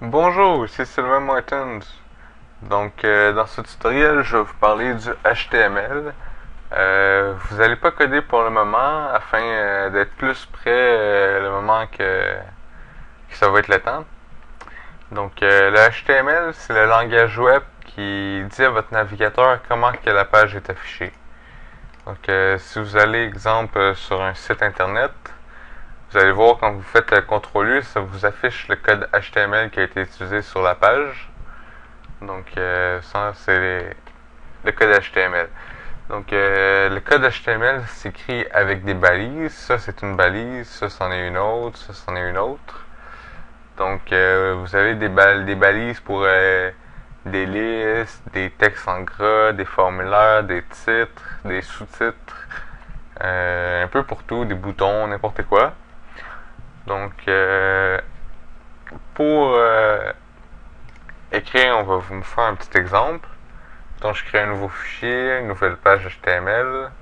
Bonjour, ici Sylvain Martins. Dans ce tutoriel, je vais vous parler du HTML. Vous n'allez pas coder pour le moment afin d'être plus prêt le moment que ça va être le temps. Le HTML, c'est le langage web qui dit à votre navigateur comment que la page est affichée. Si vous allez, exemple, sur un site internet, vous allez voir quand vous faites CTRL-U, ça vous affiche le code HTML qui a été utilisé sur la page. Ça, c'est le code HTML. Le code HTML s'écrit avec des balises. Ça, c'est une balise. Ça, c'en est une autre. Ça, c'en est une autre. Vous avez des balises pour des listes, des textes en gras, des formulaires, des titres, des sous-titres, un peu pour tout, des boutons, n'importe quoi. Pour écrire, on va vous faire un petit exemple. Donc, je crée un nouveau fichier, une nouvelle page HTML.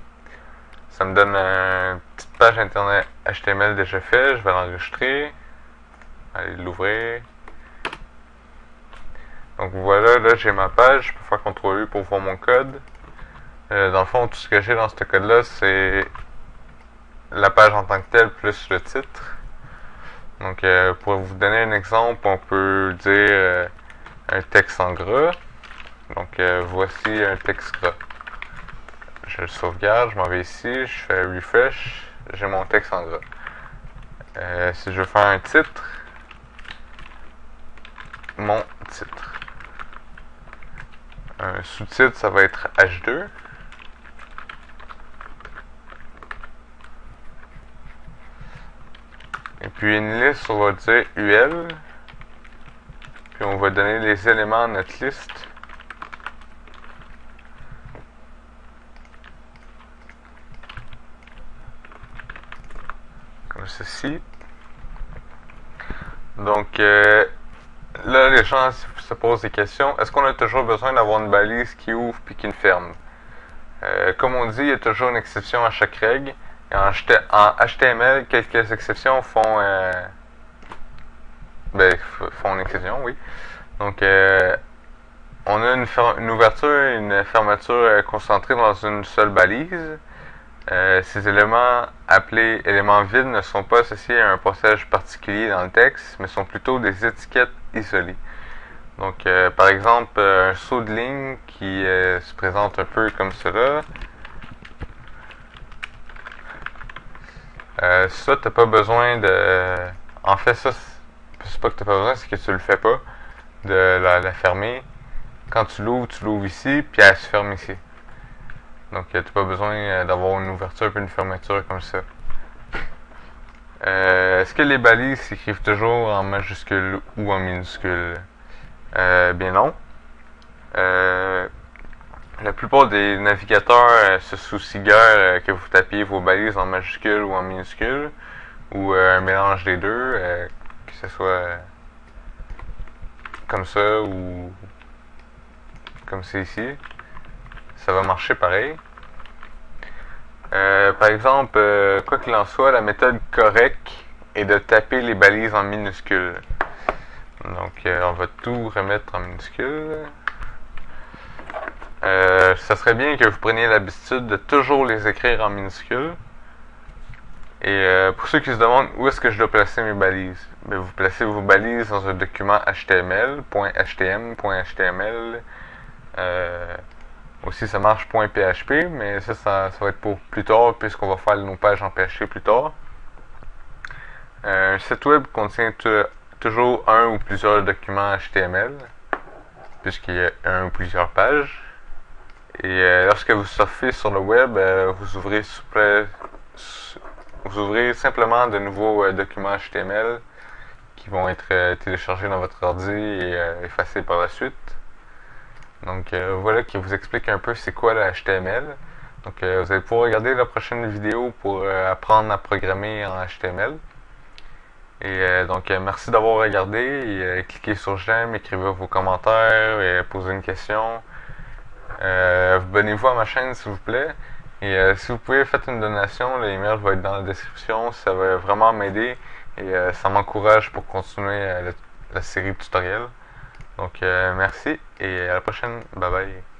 Ça me donne une petite page internet HTML déjà faite. Je vais l'enregistrer. Allez l'ouvrir. Donc voilà, là j'ai ma page. Je peux faire CTRL-U pour voir mon code. Dans le fond, tout ce que j'ai dans ce code-là, c'est la page en tant que telle plus le titre. Pour vous donner un exemple, on peut dire un texte en gras. Voici un texte gras. Je le sauvegarde, je m'en vais ici, je fais refresh, j'ai mon texte en gras. Si je veux faire un titre, mon titre. Un sous-titre, ça va être H2. Et puis une liste, on va dire UL. Puis on va donner les éléments de notre liste. Comme ceci. Là, les gens se posent des questions. Est-ce qu'on a toujours besoin d'avoir une balise qui ouvre puis qui ferme? Comme on dit, il y a toujours une exception à chaque règle. Et en HTML, quelques exceptions font une exception, oui. On a une ouverture et une fermeture concentrées dans une seule balise. Ces éléments appelés éléments vides ne sont pas associés à un passage particulier dans le texte, mais sont plutôt des étiquettes isolées. Par exemple, un saut de ligne qui se présente un peu comme cela. Ça, t'as pas besoin de... En fait, ça, c'est pas que t'as pas besoin, c'est que tu le fais pas, de la fermer. Quand tu l'ouvres ici, puis elle se ferme ici. T'as pas besoin d'avoir une ouverture puis une fermeture comme ça. Est-ce que les balises s'écrivent toujours en majuscule ou en minuscule? Bien non. La plupart des navigateurs se soucient guère que vous tapiez vos balises en majuscule ou en minuscule, ou un mélange des deux, que ce soit comme ça ou comme c'est ici. Ça va marcher pareil. Par exemple, quoi qu'il en soit, la méthode correcte est de taper les balises en minuscules. On va tout remettre en minuscules. Ça serait bien que vous preniez l'habitude de toujours les écrire en minuscules. Et pour ceux qui se demandent où est-ce que je dois placer mes balises, vous placez vos balises dans un document HTML, .htm, .html. Aussi, ça marche .php, mais ça va être pour plus tard, puisqu'on va faire nos pages en PHP plus tard. Un site web contient toujours un ou plusieurs documents HTML, puisqu'il y a un ou plusieurs pages. Et lorsque vous surfez sur le web, vous ouvrez simplement de nouveaux documents HTML qui vont être téléchargés dans votre ordi et effacés par la suite. Voilà qui vous explique un peu c'est quoi le HTML. Vous allez pouvoir regarder la prochaine vidéo pour apprendre à programmer en HTML. Merci d'avoir regardé et cliquez sur j'aime, écrivez vos commentaires et posez une question. Abonnez-vous à ma chaîne s'il vous plaît. Et si vous pouvez faire une donation, l'email va être dans la description. Ça va vraiment m'aider et ça m'encourage pour continuer la série de tutoriels. Donc merci et à la prochaine. Bye bye.